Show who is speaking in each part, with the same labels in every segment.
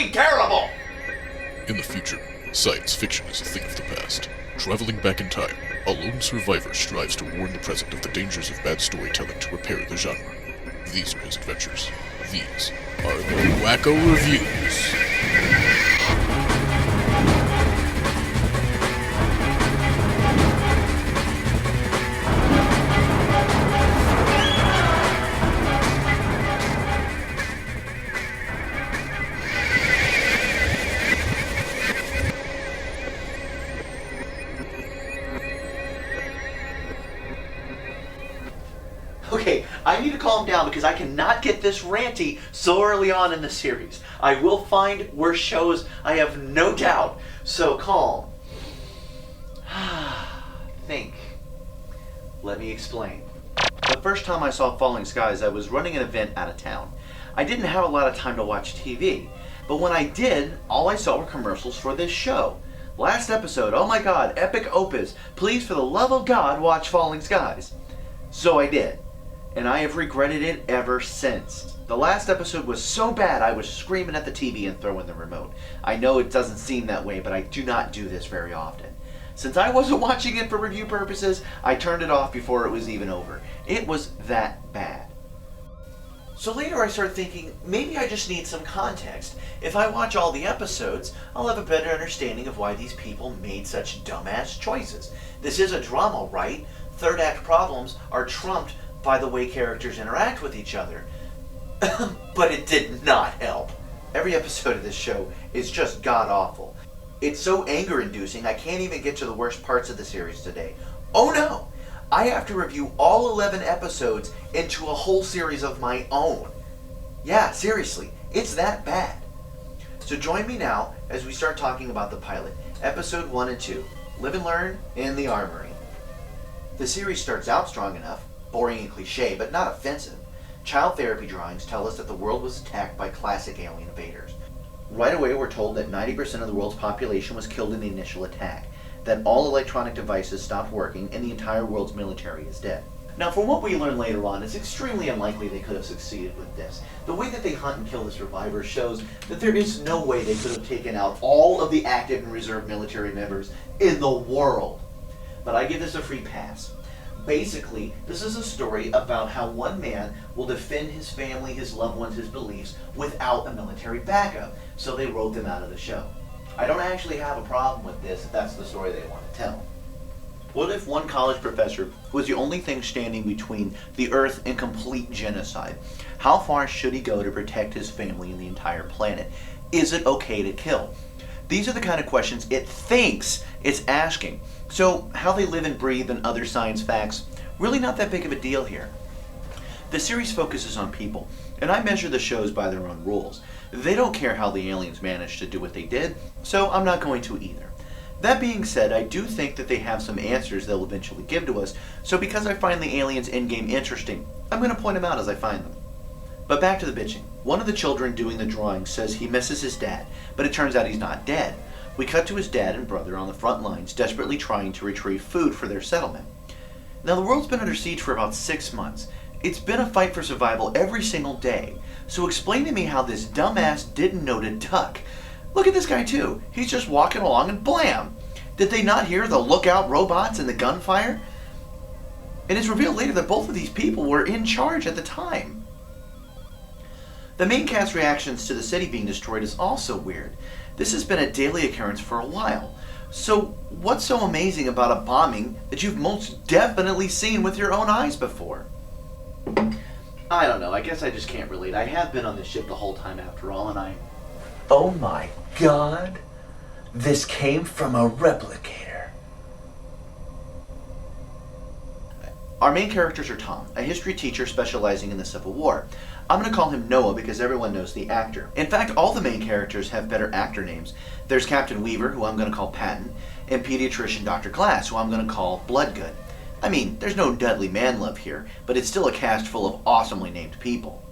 Speaker 1: fucking terrible!
Speaker 2: In the future, science fiction is a thing of the past. Traveling back in time, a lone survivor strives to warn the present of the dangers of bad storytelling to repair the genre. These are his adventures. These are the Wacko Reviews.
Speaker 1: Okay, I need to calm down because I cannot get this ranty so early on in the series. I will find worse shows, I have no doubt. So calm. Think. Let me explain. The first time I saw Falling Skies, I was running an event out of town. I didn't have a lot of time to watch TV, but when I did, all I saw were commercials for this show. Last episode, oh my god, epic opus. Please, for the love of God, watch Falling Skies. So I did. And I have regretted it ever since. The last episode was so bad I was screaming at the TV and throwing the remote. I know it doesn't seem that way, but I do not do this very often. Since I wasn't watching it for review purposes, I turned it off before it was even over. It was that bad. So later I started thinking, maybe I just need some context. If I watch all the episodes, I'll have a better understanding of why these people made such dumbass choices. This is a drama, right? Third act problems are trumped by the way characters interact with each other. But it did not help. Every episode of this show is just god-awful. It's so anger-inducing I can't even get to the worst parts of the series today. Oh no! I have to review all 11 episodes into a whole series of my own. Yeah, seriously, it's that bad. So join me now as we start talking about the pilot, episode 1 and 2, Live and Learn in the Armory. The series starts out strong enough, boring and cliche, but not offensive. Child therapy drawings tell us that the world was attacked by classic alien invaders. Right away we're told that 90% of the world's population was killed in the initial attack, that all electronic devices stopped working, and the entire world's military is dead. Now from what we learn later on, it's extremely unlikely they could have succeeded with this. The way that they hunt and kill the survivors shows that there is no way they could have taken out all of the active and reserve military members in the world. But I give this a free pass. Basically, this is a story about how one man will defend his family, his loved ones, his beliefs without a military backup. So they wrote them out of the show. I don't actually have a problem with this if that's the story they want to tell. What if one college professor was the only thing standing between the Earth and complete genocide? How far should he go to protect his family and the entire planet? Is it okay to kill? These are the kind of questions it thinks it's asking. So how they live and breathe and other science facts, really not that big of a deal here. The series focuses on people, and I measure the shows by their own rules. They don't care how the aliens managed to do what they did, so I'm not going to either. That being said, I do think that they have some answers they'll eventually give to us, so because I find the aliens endgame interesting, I'm going to point them out as I find them. But back to the bitching. One of the children doing the drawing says he misses his dad, but it turns out he's not dead. We cut to his dad and brother on the front lines, desperately trying to retrieve food for their settlement. Now the world's been under siege for about 6 months. It's been a fight for survival every single day. So explain to me how this dumbass didn't know to duck. Look at this guy too. He's just walking along and blam! Did they not hear the lookout robots and the gunfire? And it's revealed later that both of these people were in charge at the time. The main cast's reactions to the city being destroyed is also weird. This has been a daily occurrence for a while. So what's so amazing about a bombing that you've most definitely seen with your own eyes before? I don't know, I guess I just can't relate. I have been on this ship the whole time after all, and Oh my god! This came from a replicator. Our main characters are Tom, a history teacher specializing in the Civil War. I'm going to call him Noah because everyone knows the actor. In fact, all the main characters have better actor names. There's Captain Weaver, who I'm going to call Patton, and pediatrician Dr. Glass, who I'm going to call Bloodgood. I mean, there's no Dudley Manlove here, but it's still a cast full of awesomely named people.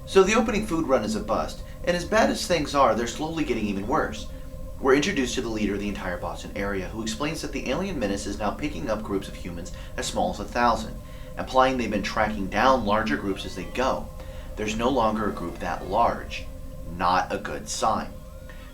Speaker 1: So the opening food run is a bust, and as bad as things are, they're slowly getting even worse. We're introduced to the leader of the entire Boston area, who explains that the alien menace is now picking up groups of humans as small as 1,000, implying they've been tracking down larger groups as they go. There's no longer a group that large. not a good sign.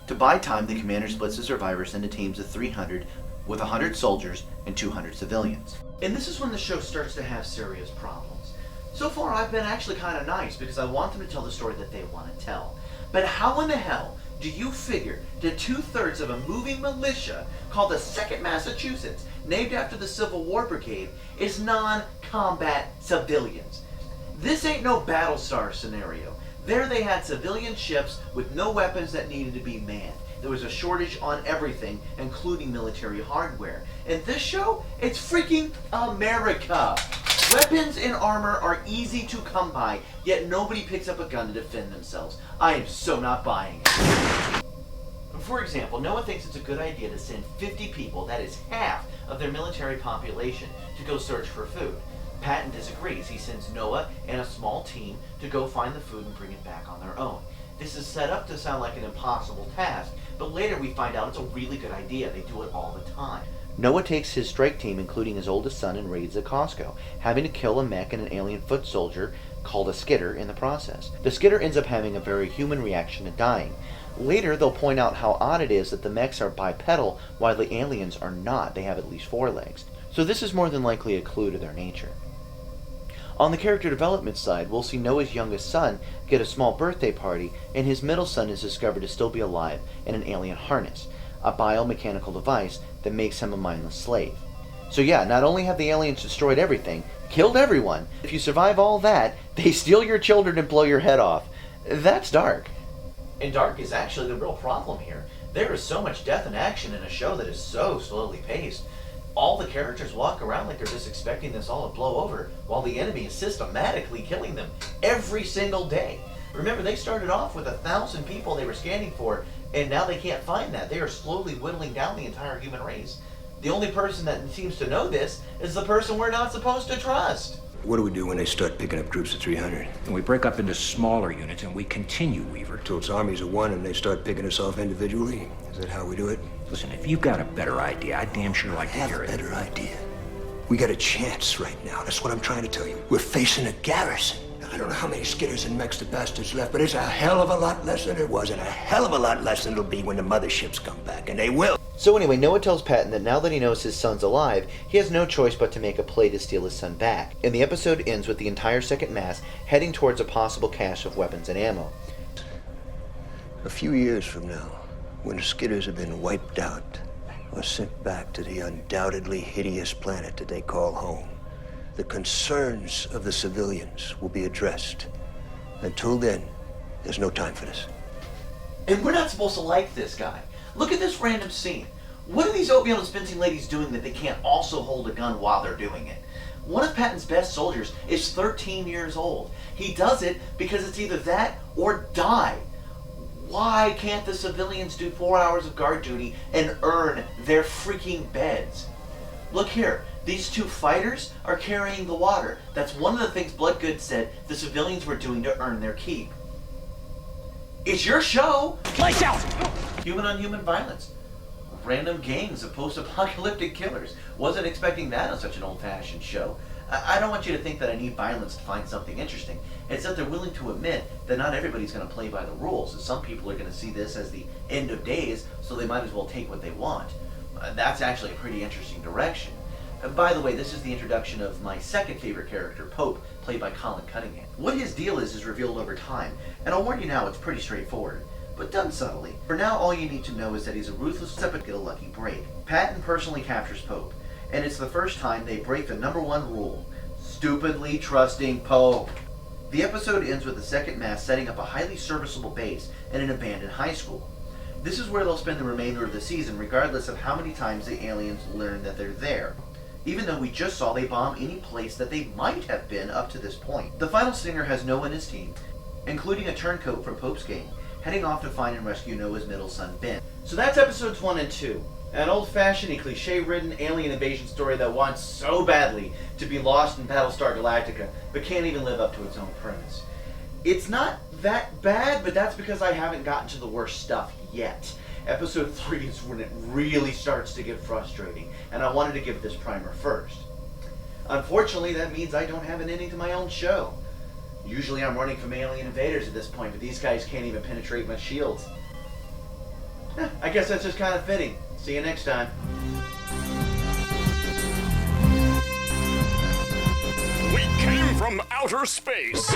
Speaker 1: To buy time, the commander splits the survivors into teams of 300 with 100 soldiers and 200 civilians. And this is when the show starts to have serious problems. So far, I've been actually kind of nice because I want them to tell the story that they want to tell. But how in the hell do you figure that 2/3 of a moving militia called the 2nd Massachusetts, named after the Civil War Brigade, is non-combat civilians? This ain't no Battlestar scenario. There they had civilian ships with no weapons that needed to be manned. There was a shortage on everything, including military hardware. In this show, it's freaking America. Weapons and armor are easy to come by, yet nobody picks up a gun to defend themselves. I am so not buying it. For example, Noah thinks it's a good idea to send 50 people, that is half of their military population, to go search for food. Patton disagrees. He sends Noah and a small team to go find the food and bring it back on their own. This is set up to sound like an impossible task, but later we find out it's a really good idea. They do it all the time. Noah takes his strike team, including his oldest son, and raids a Costco, having to kill a mech and an alien foot soldier called a skidder in the process. The skidder ends up having a very human reaction to dying. Later, they'll point out how odd it is that the mechs are bipedal while the aliens are not. They have at least 4 legs. So this is more than likely a clue to their nature. On the character development side, we'll see Noah's youngest son get a small birthday party, and his middle son is discovered to still be alive in an alien harness, a biomechanical device that makes him a mindless slave. So yeah, not only have the aliens destroyed everything, killed everyone, if you survive all that, they steal your children and blow your head off. That's dark. And dark is actually the real problem here. There is so much death and action in a show that is so slowly paced. All the characters walk around like they're just expecting this all to blow over, while the enemy is systematically killing them every single day. Remember, they started off with 1,000 people they were scanning for, and now they can't find that. They are slowly whittling down the entire human race. The only person that seems to know this is the person we're not supposed to trust.
Speaker 3: What do we do when they start picking up groups of 300?
Speaker 4: And we break up into smaller units and we continue, Weaver.
Speaker 3: Till it's armies of one and they start picking us off individually? Is that how we do it?
Speaker 4: Listen, if you've got a better idea, I'd damn sure like to hear it.
Speaker 3: I have a better idea. We got a chance right now. That's what I'm trying to tell you. We're facing a garrison. I don't know how many skidders and mechs the bastards left, but it's a hell of a lot less than it was, and a hell of a lot less than it'll be when the motherships come back, and they will.
Speaker 1: So anyway, Noah tells Patton that now that he knows his son's alive, he has no choice but to make a play to steal his son back. And the episode ends with the entire 2nd Mass heading towards a possible cache of weapons and ammo.
Speaker 3: A few years from now, when the skidders have been wiped out or sent back to the undoubtedly hideous planet that they call home, the concerns of the civilians will be addressed. Until then, there's no time for this.
Speaker 1: And we're not supposed to like this guy. Look at this random scene. What are these oatmeal dispensing ladies doing that they can't also hold a gun while they're doing it? One of Patton's best soldiers is 13 years old. He does it because it's either that or die. Why can't the civilians do 4 hours of guard duty and earn their freaking beds? Look here. These 2 fighters are carrying the water. That's one of the things Bloodgood said the civilians were doing to earn their keep. It's your show!
Speaker 4: Lights out!
Speaker 1: Human on human violence. Random gangs of post-apocalyptic killers. Wasn't expecting that on such an old-fashioned show. I don't want you to think that I need violence to find something interesting. It's that they're willing to admit that not everybody's going to play by the rules. And some people are going to see this as the end of days, so they might as well take what they want. That's actually a pretty interesting direction. By the way, this is the introduction of my second favorite character, Pope, played by Colin Cunningham. What his deal is revealed over time, and I'll warn you now, it's pretty straightforward, but done subtly. For now, all you need to know is that he's a ruthless type to get a lucky break. Patton personally captures Pope, and it's the first time they break the #1 rule, stupidly trusting Pope. The episode ends with the 2nd Mass setting up a highly serviceable base in an abandoned high school. This is where they'll spend the remainder of the season, regardless of how many times the aliens learn that they're there. Even though we just saw they bomb any place that they might have been up to this point. The final stinger has Noah and his team, including a turncoat from Pope's gang, heading off to find and rescue Noah's middle son, Ben. So that's episodes 1 and 2. An old-fashioned, cliche-ridden alien invasion story that wants so badly to be lost in Battlestar Galactica, but can't even live up to its own premise. It's not that bad, but that's because I haven't gotten to the worst stuff yet. Episode 3 is when it really starts to get frustrating, and I wanted to give this primer first. Unfortunately, that means I don't have an ending to my own show. Usually I'm running from alien invaders at this point, but these guys can't even penetrate my shields. I guess that's just kind of fitting. See you next time.
Speaker 5: We came from outer space.